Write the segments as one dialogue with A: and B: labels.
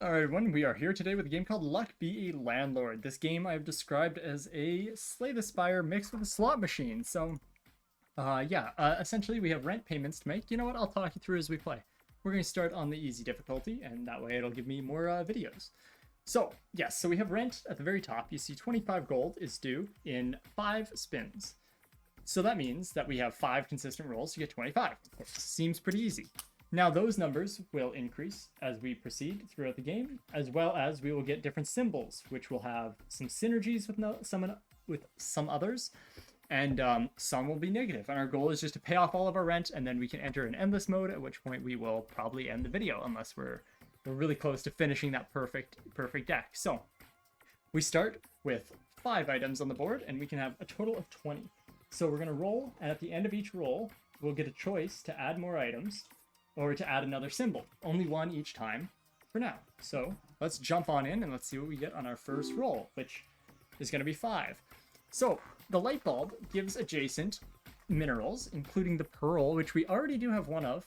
A: Alright everyone, we are here today with a game called Luck Be a Landlord. This game I've described as a Slay the Spire mixed with a slot machine. Essentially we have rent payments to make. You know what, I'll talk you through as we play. We're going to start on the easy difficulty, and that way it'll give me more videos. So we have rent at the very top. You see 25 gold is due in 5 spins. So that means that we have 5 consistent rolls to get 25. Seems pretty easy. Now those numbers will increase as we proceed throughout the game, as well as we will get different symbols, which will have some synergies with some others, and some will be negative. And our goal is just to pay off all of our rent, and then we can enter an endless mode, at which point we will probably end the video, unless we're really close to finishing that perfect deck. So we start with 5 items on the board, and we can have a total of 20. So we're going to roll, and at the end of each roll, we'll get a choice to add more items, or to add another symbol. Only one each time for now. So let's jump on in and let's see what we get on our first roll, which is going to be 5. So the light bulb gives adjacent minerals, including the pearl, which we already do have one of,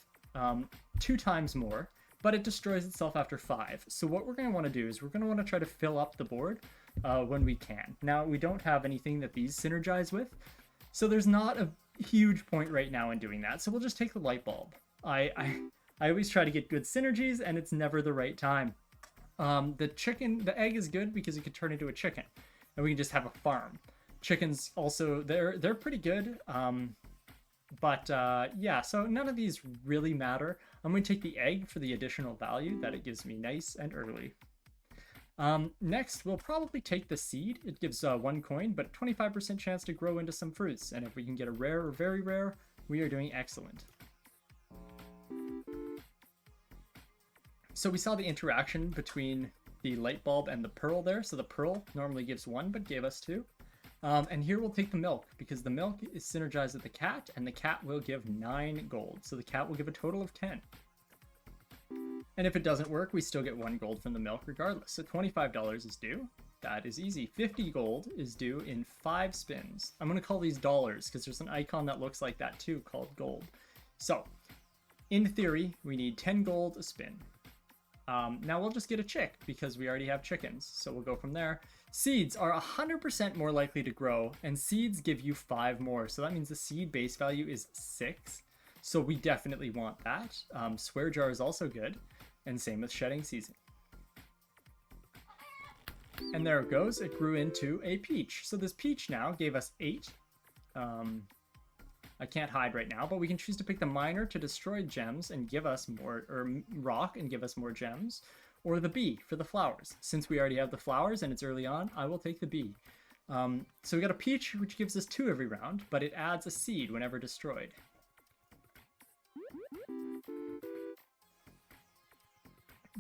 A: 2 times more, but it destroys itself after 5. So what we're going to want to do is we're going to want to try to fill up the board when we can. Now, we don't have anything that these synergize with, so there's not a huge point right now in doing that. So we'll just take the light bulb. I always try to get good synergies, and it's never the right time. The egg is good because it can turn into a chicken, and we can just have a farm. Chickens also, they're pretty good. So none of these really matter. I'm going to take the egg for the additional value that it gives me nice and early. Next, we'll probably take the seed. It gives 1 coin, but 25% chance to grow into some fruits. And if we can get a rare or very rare, we are doing excellent. So we saw the interaction between the light bulb and the pearl there. So the pearl normally gives 1, but gave us 2. And here we'll take the milk, because the milk is synergized with the cat, and the cat will give 9 gold. So the cat will give a total of 10. And if it doesn't work, we still get 1 gold from the milk regardless. So $25 is due. That is easy. 50 gold is due in 5 spins. I'm going to call these dollars, because there's an icon that looks like that too, called gold. So, in theory, we need 10 gold a spin. Now we'll just get a chick, because we already have chickens, so we'll go from there. Seeds are 100% more likely to grow, and seeds give you 5 more, so that means the seed base value is 6, so we definitely want that. Swear jar is also good, and same with shedding season. And there it goes, it grew into a peach. So this peach now gave us 8. I can't hide right now, but we can choose to pick the miner to destroy gems and give us more, or rock and give us more gems, or the bee for the flowers. Since we already have the flowers and it's early on, I will take the bee. So we got a peach, which gives us 2 every round, but it adds a seed whenever destroyed.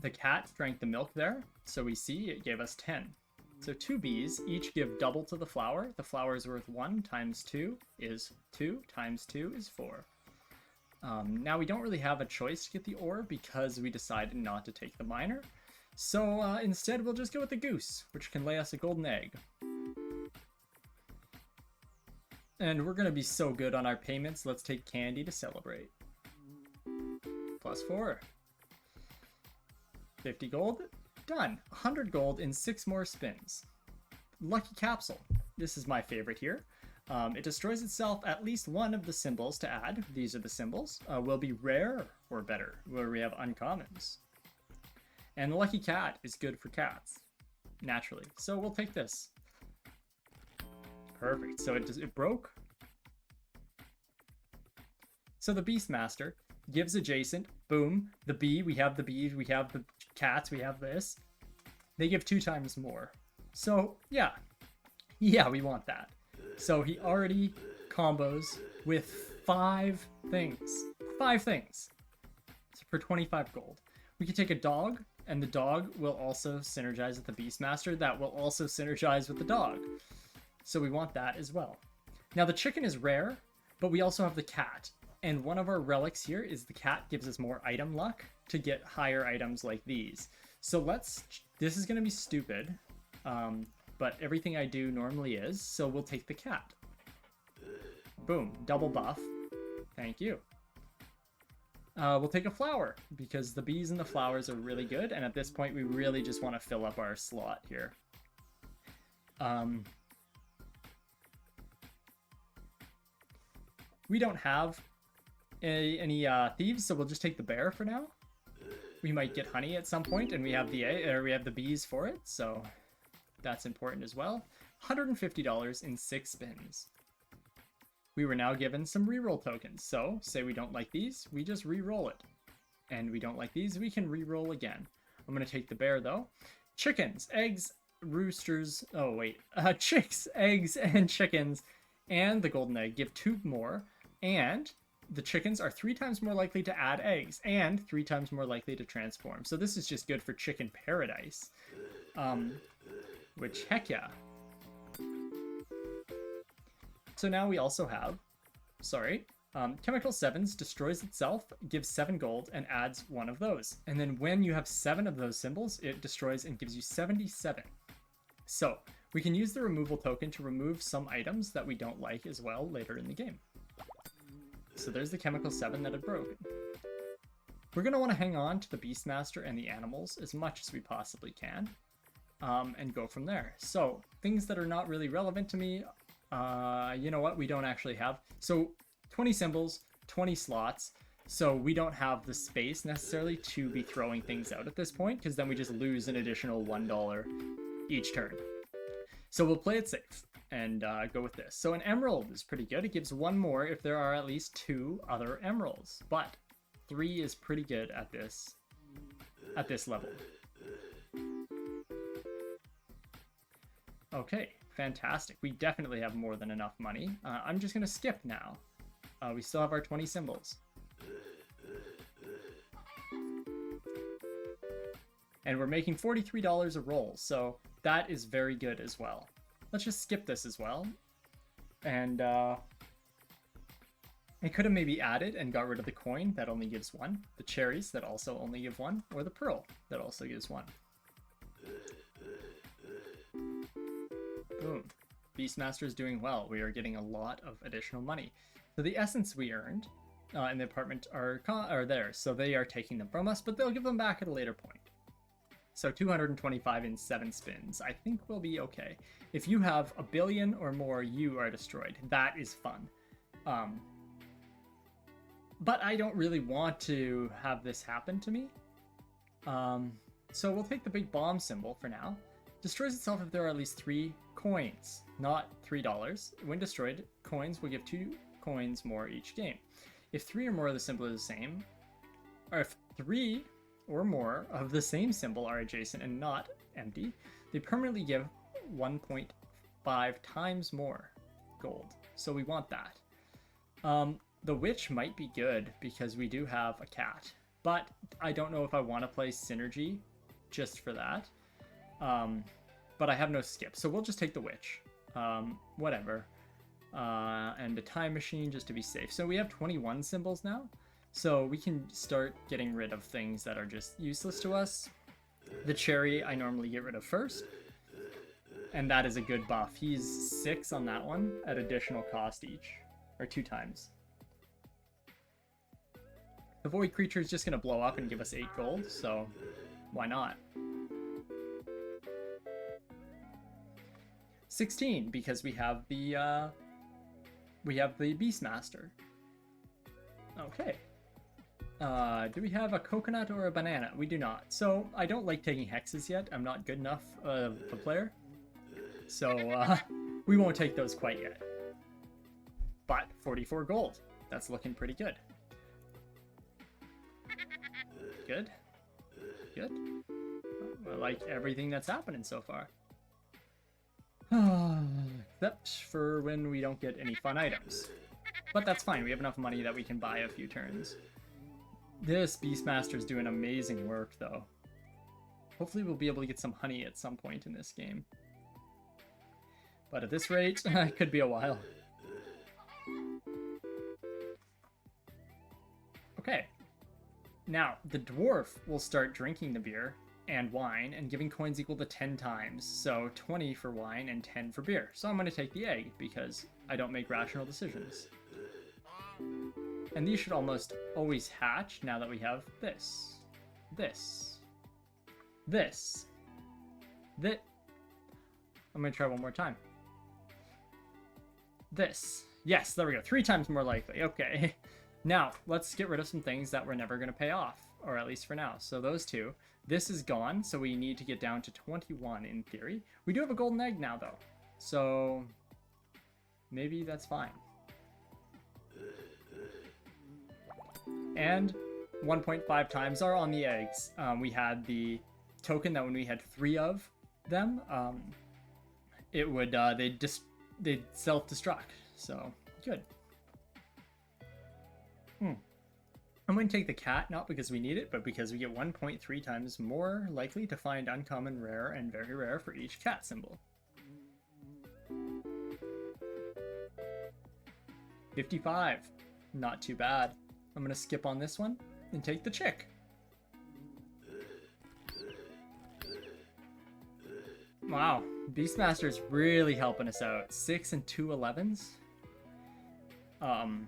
A: The cat drank the milk there, so we see it gave us 10. So 2 bees each give double to the flower. The flower is worth 1 times 2 is 2 times 2 is 4. Now we don't really have a choice to get the ore because we decided not to take the miner. So instead we'll just go with the goose, which can lay us a golden egg. And we're going to be so good on our payments, let's take candy to celebrate. +4. 50 gold. Done. 100 gold in 6 more spins. Lucky capsule. This is my favorite here. It destroys itself. At least one of the symbols to add, these are the symbols, will be rare or better, where we have uncommons. And the lucky cat is good for cats, naturally. So we'll take this. Perfect. So it broke. So the Beastmaster gives adjacent. Boom. The bee. We have the bees. We have the cats. We have this. They give 2 times more. So yeah, we want that. So he already combos with 5 things. 5 things. So for 25 gold. We can take a dog, and the dog will also synergize with the Beastmaster. That will also synergize with the dog. So we want that as well. Now the chicken is rare, but we also have the cat. And one of our relics here is the cat gives us more item luck to get higher items like these. So this is going to be stupid, but everything I do normally is, so we'll take the cat. Boom, double buff. Thank you. We'll take a flower because the bees and the flowers are really good. And at this point, we really just want to fill up our slot here. We don't have any thieves, so we'll just take the bear for now. We might get honey at some point, and we have the bees for it, so that's important as well. $150 in 6 spins. We were now given some reroll tokens, so say we don't like these, we just reroll it. And we don't like these, we can reroll again. I'm gonna take the bear though. Chickens, eggs, roosters, chicks, eggs, and chickens, and the golden egg give 2 more, and the chickens are 3 times more likely to add eggs, and 3 times more likely to transform. So this is just good for chicken paradise. Which, heck yeah. So now we also have, Chemical 7s destroys itself, gives 7 gold, and adds 1 of those. And then when you have 7 of those symbols, it destroys and gives you 77. So we can use the removal token to remove some items that we don't like as well later in the game. So there's the Chemical 7 that had broken. We're going to want to hang on to the Beastmaster and the animals as much as we possibly can, and go from there. So things that are not really relevant to me, you know what, we don't actually have. So 20 symbols, 20 slots, so we don't have the space necessarily to be throwing things out at this point, because then we just lose an additional $1 each turn. So we'll play it safe and go with this. So an emerald is pretty good. It gives 1 more if there are at least 2 other emeralds, but 3 is pretty good at this level. Okay, fantastic. We definitely have more than enough money. I'm just gonna skip now. We still have our 20 symbols. And we're making $43 a roll, so that is very good as well. Let's just skip this as well. And it could have maybe added and got rid of the coin that only gives 1, the cherries that also only give 1, or the pearl that also gives 1. Boom. Beastmaster is doing well. We are getting a lot of additional money. So the essence we earned in the apartment are theirs, so they are taking them from us, but they'll give them back at a later point. So 225 in 7 spins. I think we'll be okay. If you have 1 billion or more, you are destroyed. That is fun. But I don't really want to have this happen to me. So we'll take the big bomb symbol for now. Destroys itself if there are at least 3 coins, not $3. When destroyed, coins will give 2 coins more each game. If 3 or more of the symbol is the same, or if 3 or more of the same symbol are adjacent and not empty, they permanently give 1.5 times more gold. So we want that. The witch might be good because we do have a cat, but I don't know if I want to play synergy just for that. But I have no skip, so we'll just take the witch. Whatever. And a time machine just to be safe. So we have 21 symbols now, so we can start getting rid of things that are just useless to us. The cherry I normally get rid of first, and that is a good buff. He's 6 on that one at additional cost each, or 2 times. The void creature is just going to blow up and give us 8 gold, so why not? 16, because we have the Beastmaster. Okay. Do we have a coconut or a banana? We do not. So I don't like taking hexes yet. I'm not good enough of a player. So we won't take those quite yet. But 44 gold. That's looking pretty good. Good. Good. I like everything that's happening so far. Except for when we don't get any fun items. But that's fine, we have enough money that we can buy a few turns. This Beastmaster's doing amazing work, though. Hopefully we'll be able to get some honey at some point in this game. But at this rate, it could be a while. Okay. Now, the dwarf will start drinking the beer and wine and giving coins equal to 10 times. So 20 for wine and 10 for beer. So I'm going to take the egg because I don't make rational decisions. And these should almost always hatch now that we have this. This. This. This. I'm going to try one more time. This. Yes, there we go. 3 times more likely. Okay. Now, let's get rid of some things that we're never going to pay off. Or at least for now. So those 2. This is gone, so we need to get down to 21 in theory. We do have a golden egg now, though. So maybe that's fine. And 1.5 times are on the eggs. We had the token that when we had 3 of them, it would they'd self-destruct. So good. I'm going to take the cat, not because we need it, but because we get 1.3 times more likely to find uncommon, rare, and very rare for each cat symbol. 55. Not too bad. I'm going to skip on this one and take the chick. Wow, Beastmaster's really helping us out. 6 and 2 11s. I'm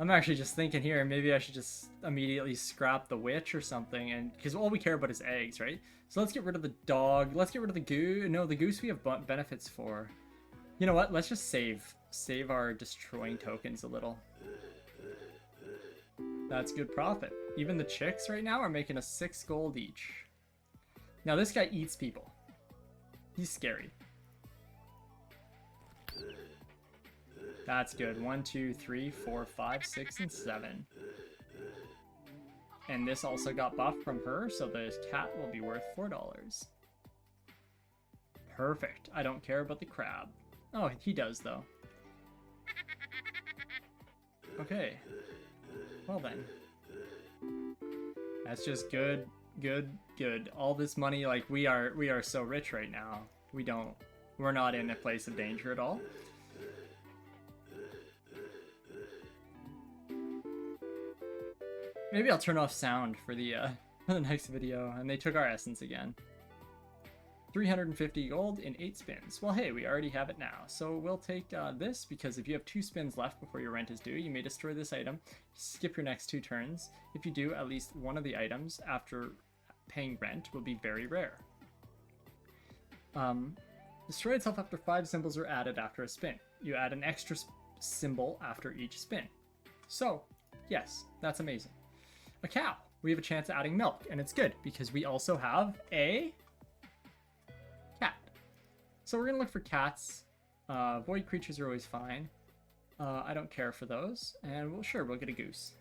A: actually just thinking here, maybe I should just immediately scrap the witch or something, and because all we care about is eggs, right? So let's get rid of the dog. Let's get rid of the goose. No, the goose we have benefits for. You know what? Let's just save our destroying tokens a little. That's good profit. Even the chicks right now are making us 6 gold each. Now this guy eats people. He's scary. That's good. 1, 2, 3, 4, 5, 6, and 7. And this also got buffed from her, so the cat will be worth $4. Perfect. I don't care about the crab. Oh, he does, though. Okay. Well then. That's just good, good, good. All this money, like, we are so rich right now. We're not in a place of danger at all. Maybe I'll turn off sound for the next video. And they took our essence again. 350 gold in 8 spins. Well, hey, we already have it now. So we'll take this, because if you have 2 spins left before your rent is due, you may destroy this item. Skip your next 2 turns. If you do, at least one of the items after paying rent will be very rare. Destroy itself after 5 symbols are added after a spin. You add an extra symbol after each spin. So, yes, that's amazing. A cow. We have a chance at adding milk, and it's good because we also have a cat. So we're gonna look for cats. Void creatures are always fine. I don't care for those, and we'll get a goose.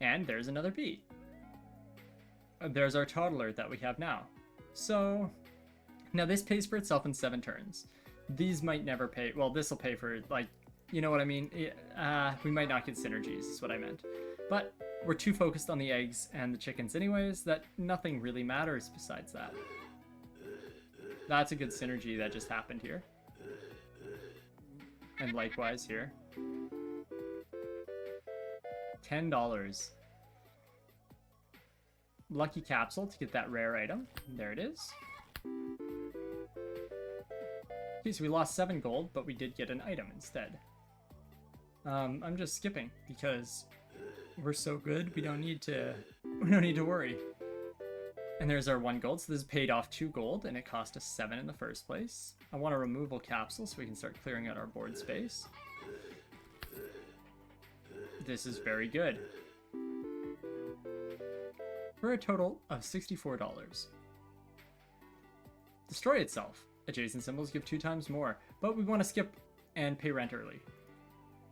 A: And there's another bee. There's our toddler that we have now. So now this pays for itself in 7 turns. These might never pay. Well, this will pay for, like, you know what I mean? We might not get synergies, is what I meant. But we're too focused on the eggs and the chickens anyways that nothing really matters besides that. That's a good synergy that just happened here. And likewise here. $10. Lucky capsule to get that rare item. There it is. Okay, so we lost 7 gold, but we did get an item instead. I'm just skipping because we're so good. We don't need to worry. And there's our 1 gold. So this paid off 2 gold, and it cost us 7 in the first place. I want a removal capsule so we can start clearing out our board space. This is very good. For a total of $64. Destroy itself. Adjacent symbols give 2 times more, but we want to skip and pay rent early.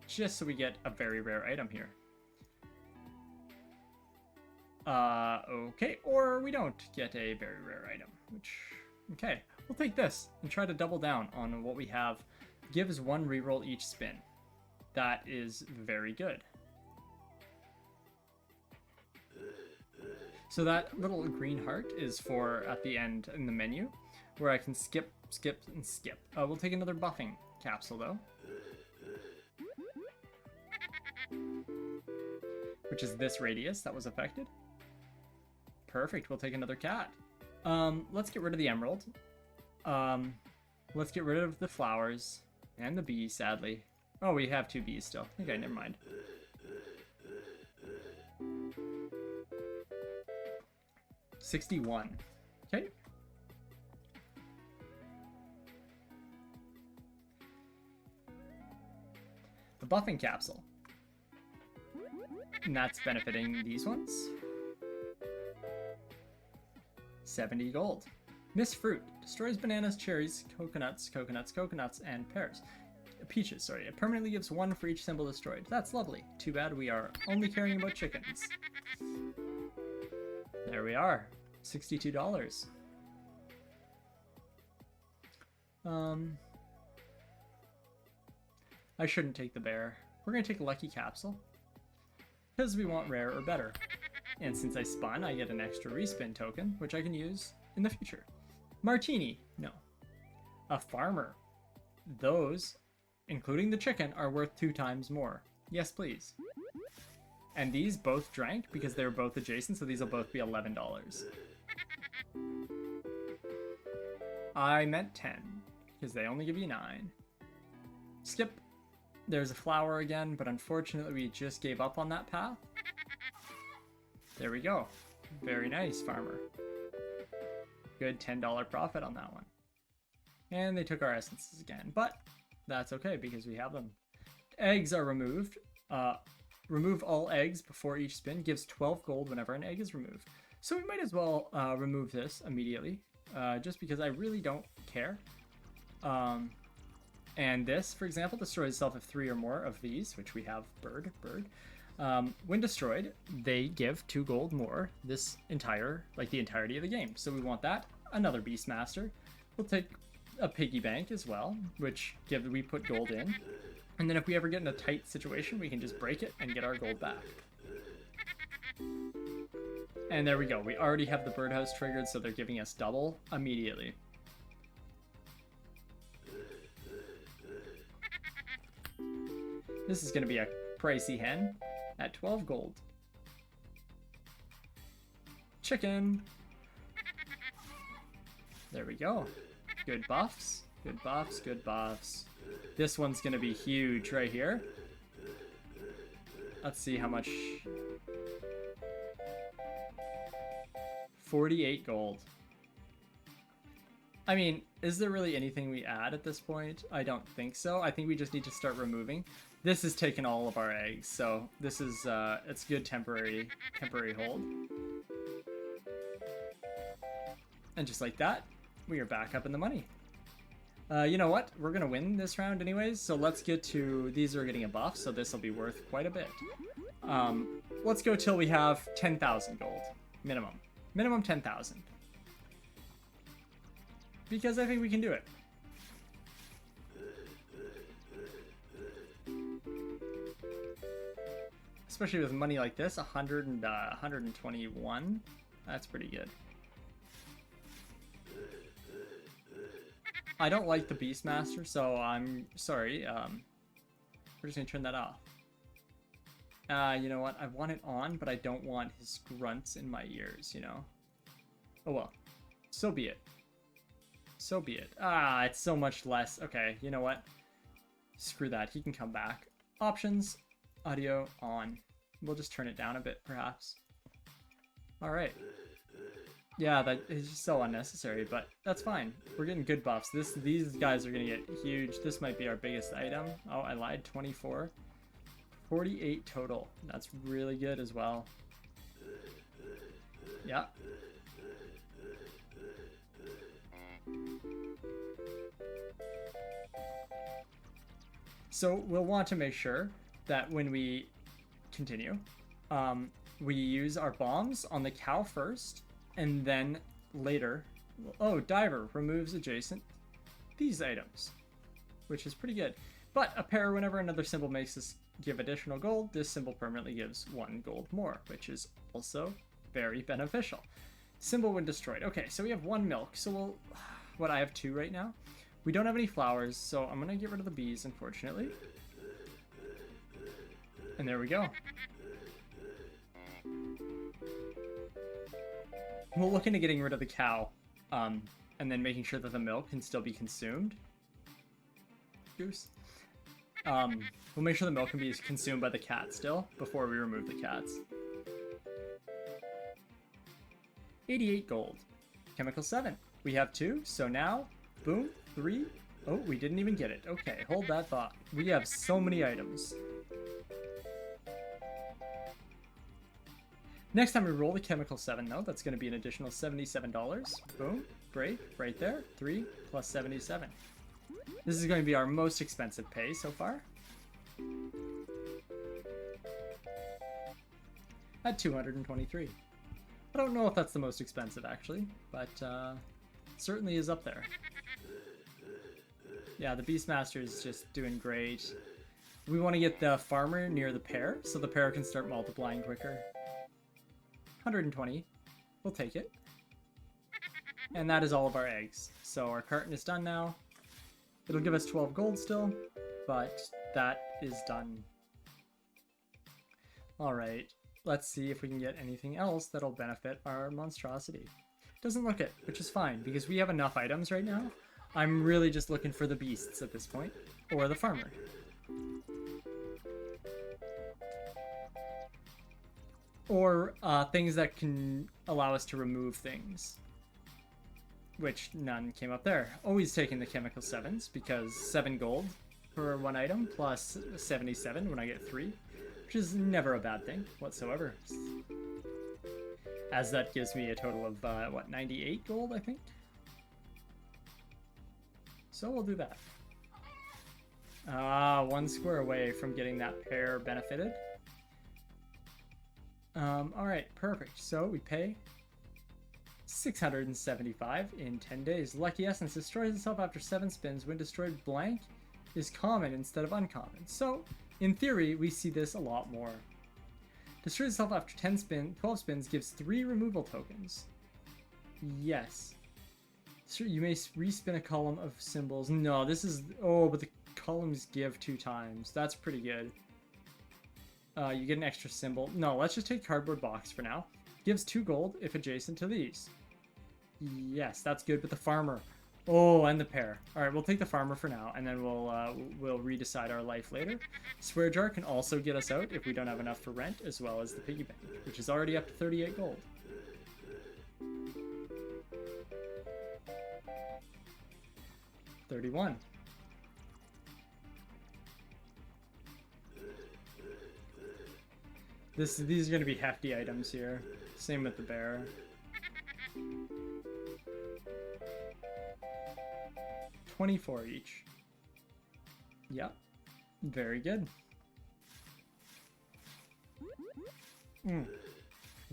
A: Just so we get a very rare item here. Okay, or we don't get a very rare item, which, okay. We'll take this and try to double down on what we have. Gives 1 reroll each spin. That is very good. So that little green heart is for at the end in the menu, where I can skip, skip, and skip. We'll take another buffing capsule though. Which is this radius that was affected. Perfect, we'll take another cat. Let's get rid of the emerald. Let's get rid of the flowers and the bees, sadly. Oh, we have 2 bees still. Okay, never mind. $61. Okay. The buffing capsule. And that's benefiting these ones. 70 gold. Miss Fruit. Destroys bananas, cherries, coconuts, and pears. Peaches, sorry. It permanently gives 1 for each symbol destroyed. That's lovely. Too bad we are only caring about chickens. There we are. $62. I shouldn't take the bear. We're gonna take a lucky capsule. Because we want rare or better. And since I spun, I get an extra respin token, which I can use in the future. Martini. No. A farmer. Those, including the chicken, are worth 2 times more. Yes, please. And these both drank because they were both adjacent, so these will both be $11. I meant 10, because they only give you 9. Skip. There's a flower again, but unfortunately we just gave up on that path. There we go. Very nice, farmer. Good $10 profit on that one. And they took our essences again, but that's okay because we have them. Eggs are removed. Remove all eggs before each spin gives 12 gold whenever an egg is removed. So we might as well remove this immediately, just because I really don't care. And this, for example, destroys itself if 3 or more of these, which we have bird. When destroyed, they give 2 gold more this the entirety of the game. So we want that. Another Beastmaster. We'll take a piggy bank as well, which we put gold in. And then if we ever get in a tight situation, we can just break it and get our gold back. And there we go. We already have the birdhouse triggered, so they're giving us double immediately. This is going to be a pricey hen at 12 gold. Chicken. There we go. Good buffs. Good buffs. Good buffs. This one's going to be huge right here. Let's see how much. 48 gold. I mean, is there really anything we add at this point? I don't think so. I think we just need to start removing. This has taken all of our eggs, so this is it's good temporary hold. And just like that, we are back up in the money. You know what? We're gonna win this round anyways, so let's get to, these are getting a buff, so this will be worth quite a bit. Let's go till we have 10,000 gold, minimum. Minimum 10,000. Because I think we can do it. Especially with money like this, 100 and 121. That's pretty good. I don't like the Beastmaster, so I'm sorry. We're just gonna turn that off. You know what? I want it on, but I don't want his grunts in my ears, you know? Oh well. So be it. So be it. Ah, it's so much less. Okay, you know what? Screw that. He can come back. Options. Audio on. We'll just turn it down a bit, perhaps. Alright. Yeah, that is just so unnecessary, but that's fine. We're getting good buffs. These guys are gonna get huge. This might be our biggest item. Oh, I lied. 24. 48 total. That's really good as well. Yeah. So we'll want to make sure that when we continue, we use our bombs on the cow first, and then later, oh, diver removes adjacent these items, which is pretty good. But a pair whenever another symbol makes us give additional gold, this symbol permanently gives 1 gold more, which is also very beneficial. Symbol when destroyed. Okay, so we have 1 milk, so we'll, I have 2 right now. We don't have any flowers, so I'm gonna get rid of the bees, unfortunately. And there we go. We'll look into getting rid of the cow, and then making sure that the milk can still be consumed. Goose. We'll make sure the milk can be consumed by the cat still, before we remove the cats. 88 gold. Chemical 7. We have 2, so now, boom, 3. Oh, we didn't even get it. Okay, hold that thought. We have so many items. Next time we roll the Chemical 7, though, that's going to be an additional $77. Boom, break, right there. 3 plus 77. This is going to be our most expensive pay so far. At 223. I don't know if that's the most expensive, actually, but certainly is up there. Yeah, the Beastmaster is just doing great. We want to get the farmer near the pear, so the pear can start multiplying quicker. 120. We'll take it. And that is all of our eggs. So our carton is done now. It'll give us 12 gold still, but that is done. Alright, let's see if we can get anything else that'll benefit our monstrosity. Doesn't look it, which is fine, because we have enough items right now. I'm really just looking for the beasts at this point, or the farmer. Or things that can allow us to remove things. Which none came up there. Always taking the chemical 7s, because 7 gold for 1 item, plus 77 when I get 3. Which is never a bad thing whatsoever. As that gives me a total of, what, 98 gold, I think? So we'll do that. 1 square away from getting that pair benefited. Alright, perfect. So we pay 675 in 10 days. Lucky Essence destroys itself after 7 spins. When destroyed, blank is common instead of uncommon. So, in theory, we see this a lot more. Destroys itself after 12 spins gives 3 removal tokens. Yes. So you may respin a column of symbols. No, this is... Oh, but the columns give 2 times. That's pretty good. You get an extra symbol. No, let's just take cardboard box for now. Gives 2 gold if adjacent to these. Yes, that's good, but the farmer. Oh, and the pear. Alright, we'll take the farmer for now, and then we'll redecide our life later. Swear jar can also get us out if we don't have enough for rent, as well as the piggy bank, which is already up to 38 gold. $31. These are going to be hefty items here. Same with the bear. $24 each. Yep. Very good.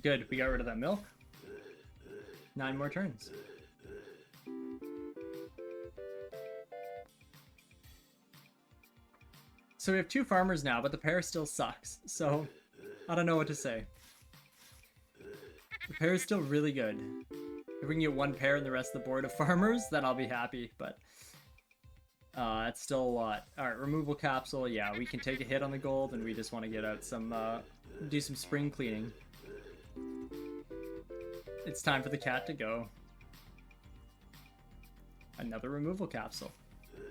A: Good. We got rid of that milk. 9 more turns. So we have 2 farmers now, but the pear still sucks. So I don't know what to say. The pear is still really good. If we can get 1 pear and the rest of the board of farmers, then I'll be happy, but it's still a lot. Alright, removal capsule. Yeah, we can take a hit on the gold, and we just want to get out some, do some spring cleaning. It's time for the cat to go. Another removal capsule.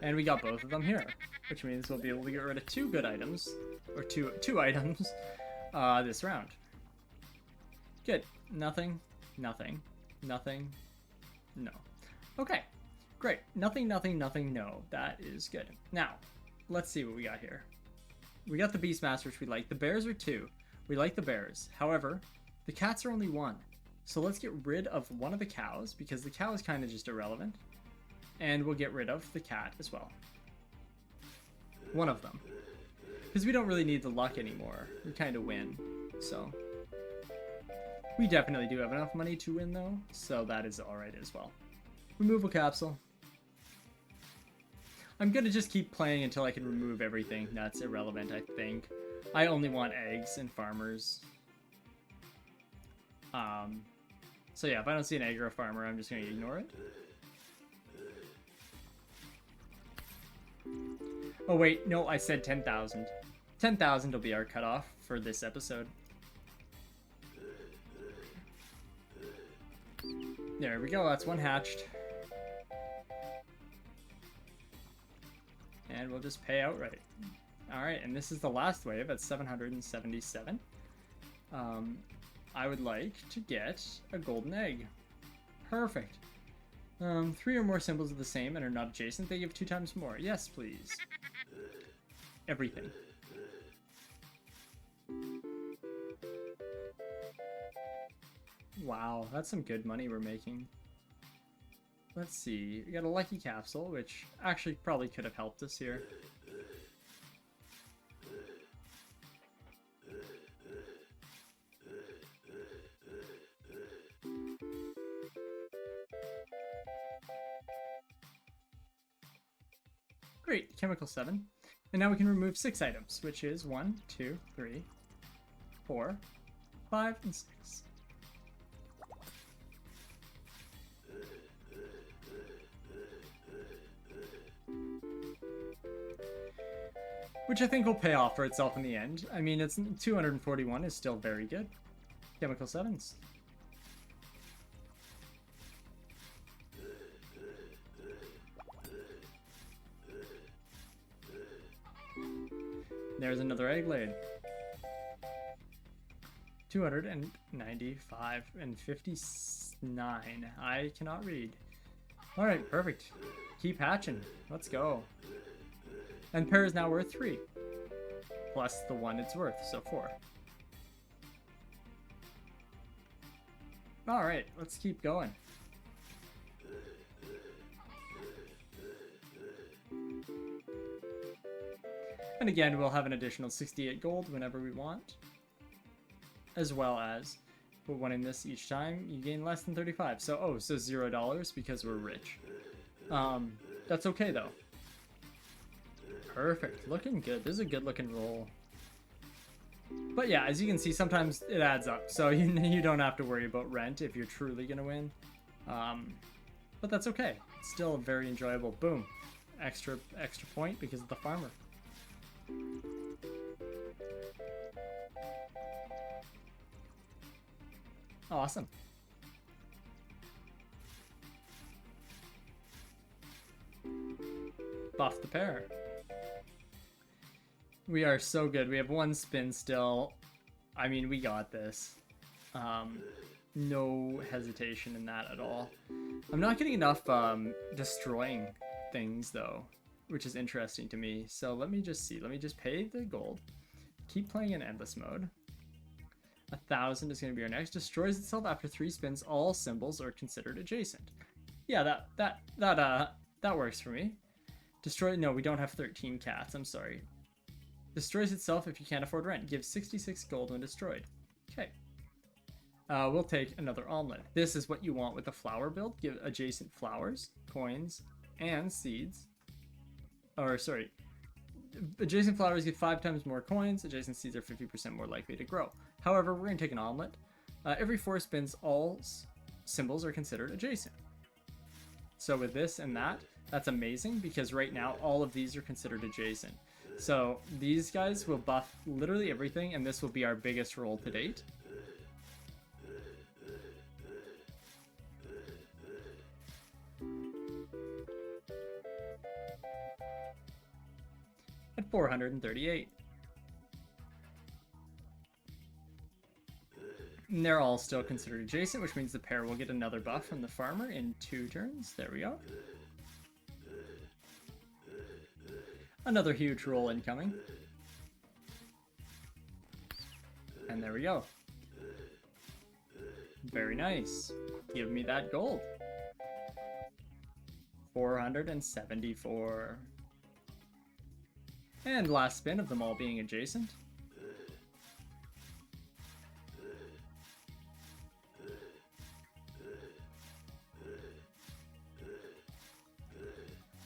A: And we got both of them here, which means we'll be able to get rid of 2 good items, or two items, this round. Good. Nothing, nothing, nothing, no. Okay, great. Nothing, nothing, nothing, no. That is good. Now, let's see what we got here. We got the Beastmaster, which we like. The bears are 2. We like the bears. However, the cats are only 1. So let's get rid of one of the cows, because the cow is kind of just irrelevant. And we'll get rid of the cat as well. One of them. Because we don't really need the luck anymore. We kind of win, so... We definitely do have enough money to win, though, so that is alright as well. Removal capsule. I'm gonna just keep playing until I can remove everything. That's irrelevant, I think. I only want eggs and farmers. So yeah, if I don't see an egg or a farmer, I'm just gonna ignore it. Oh wait, no, I said 10,000. 10,000 will be our cutoff for this episode. There we go, that's one hatched. And we'll just pay outright. Alright, and this is the last wave at 777. I would like to get a golden egg. Perfect. 3 or more symbols are the same and are not adjacent. They give 2 times more. Yes, please. Everything. Wow, that's some good money we're making. Let's see. We got a lucky capsule, which actually probably could have helped us here. Great, chemical 7. And now we can remove 6 items, which is 1, 2, 3, 4, 5, and 6. Which I think will pay off for itself in the end. I mean, it's 241 is still very good. Chemical 7s. There's another egg laid. 295 and 59. I cannot read. Alright, perfect. Keep hatching. Let's go. And pair is now worth 3. Plus the 1 it's worth, so 4. Alright, let's keep going. And again, we'll have an additional 68 gold whenever we want. As well as, we're winning this each time, you gain less than 35. So, so $0 because we're rich. That's okay though. Perfect, looking good. This is a good looking roll. But yeah, as you can see, sometimes it adds up. So you don't have to worry about rent if you're truly gonna win. But that's okay. It's still very enjoyable. Boom, extra point because of the farmer. Awesome. Buff the pair. We are so good. We have 1 spin still. I mean, we got this. No hesitation in that at all. I'm not getting enough destroying things though, which is interesting to me. So let me just see. Let me just pay the gold. Keep playing in endless mode. 1,000 is going to be our next. Destroys itself after 3 spins. All symbols are considered adjacent. Yeah, that works for me. Destroy. No, we don't have 13 cats. I'm sorry. Destroys itself if you can't afford rent. Gives 66 gold when destroyed. Okay. We'll take another omelet. This is what you want with a flower build. Give adjacent flowers, coins, and seeds. Or sorry. Adjacent flowers get 5 times more coins. Adjacent seeds are 50% more likely to grow. However, we're going to take an omelet. Every 4 spins, all symbols are considered adjacent. So with this and that, that's amazing because right now all of these are considered adjacent. So these guys will buff literally everything, and this will be our biggest roll to date. At 438. And they're all still considered adjacent, which means the pair will get another buff from the farmer in 2 turns. There we go. Another huge roll incoming. And there we go. Very nice. Give me that gold. 474. And last spin of them all being adjacent.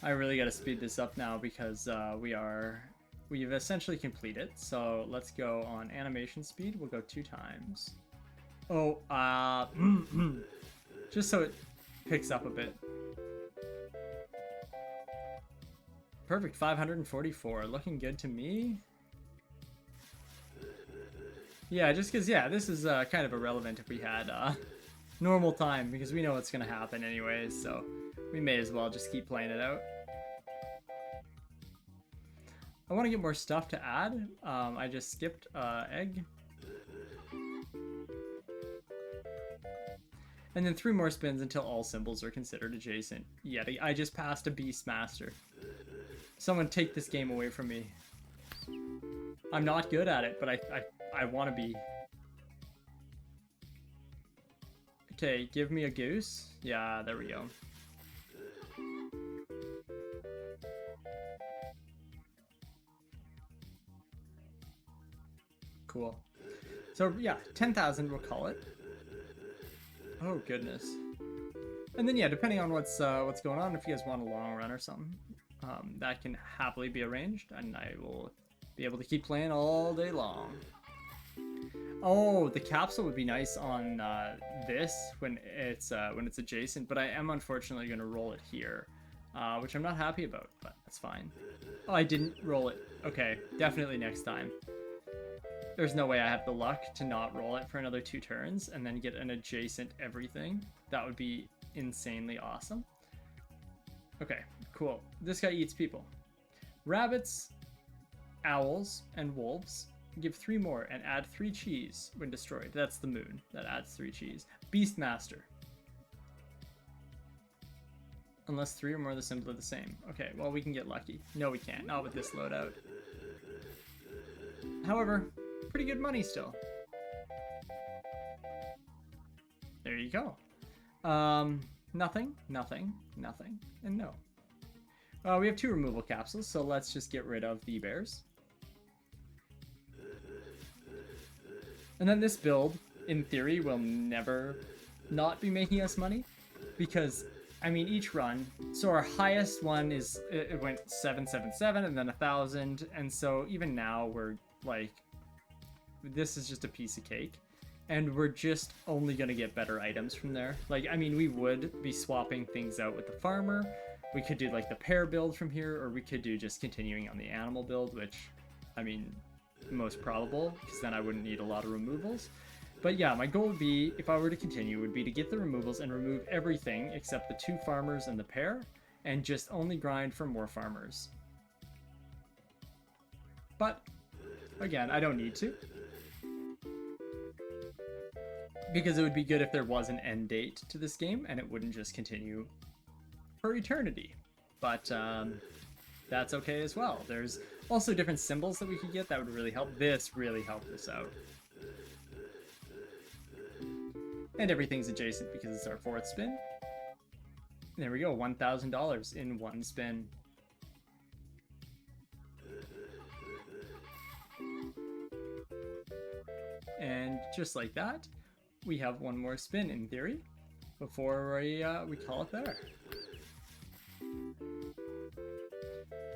A: I really got to speed this up now because we've essentially completed. So let's go on animation speed. We'll go 2 times. Oh, just so it picks up a bit. Perfect, 544. Looking good to me. Yeah, just because, yeah, this is kind of irrelevant if we had normal time because we know what's gonna happen anyways, so we may as well just keep playing it out. I want to get more stuff to add. I just skipped egg. And then 3 more spins until all symbols are considered adjacent. Yeah, I just passed a Beastmaster. Someone take this game away from me. I'm not good at it, but I want to be. Okay, give me a goose. Yeah, there we go. Cool. So yeah, 10,000 we'll call it. Oh goodness. And then yeah, depending on what's going on, if you guys want a long run or something, that can happily be arranged, and I will be able to keep playing all day long. Oh, the capsule would be nice on this when it's adjacent, but I am unfortunately going to roll it here, which I'm not happy about, but that's fine. Oh, I didn't roll it. Okay, definitely next time. There's no way I have the luck to not roll it for another 2 turns and then get an adjacent everything. That would be insanely awesome. Okay, cool. This guy eats people. Rabbits, owls, and wolves give 3 more and add 3 cheese when destroyed. That's the moon. That adds 3 cheese. Beastmaster. Unless 3 or more of the symbols are the same. Okay, well, we can get lucky. No, we can't. Not with this loadout. However, pretty good money still. There you go. Nothing, nothing, nothing, and no. We have 2 removal capsules, so let's just get rid of the bears. And then this build, in theory, will never not be making us money, because, I mean, each run, so our highest one is, it went 777 and then 1,000, and so even now we're like, this is just a piece of cake, and we're just only gonna get better items from there. Like, I mean, we would be swapping things out with the farmer. We could do like the pair build from here, or we could do just continuing on the animal build, which, I mean, most probable, because then I wouldn't need a lot of removals. But yeah, my goal would be, if I were to continue, would be to get the removals and remove everything except the 2 farmers and the pair, and just only grind for more farmers. But again, I don't need to, because it would be good if there was an end date to this game and it wouldn't just continue for eternity. But that's okay as well. There's also different symbols that we could get that would really help. This really helped us out. And everything's adjacent because it's our 4th spin. There we go, $1,000 in 1 spin. And just like that, we have 1 more spin in theory before we call it there.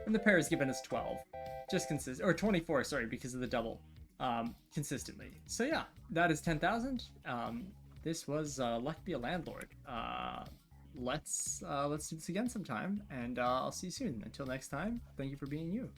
A: And the pair has given us 12, just or 24, sorry, because of the double, consistently. So yeah, that is 10,000. This was Luck Be a Landlord. Let's do this again sometime, and I'll see you soon. Until next time, thank you for being you.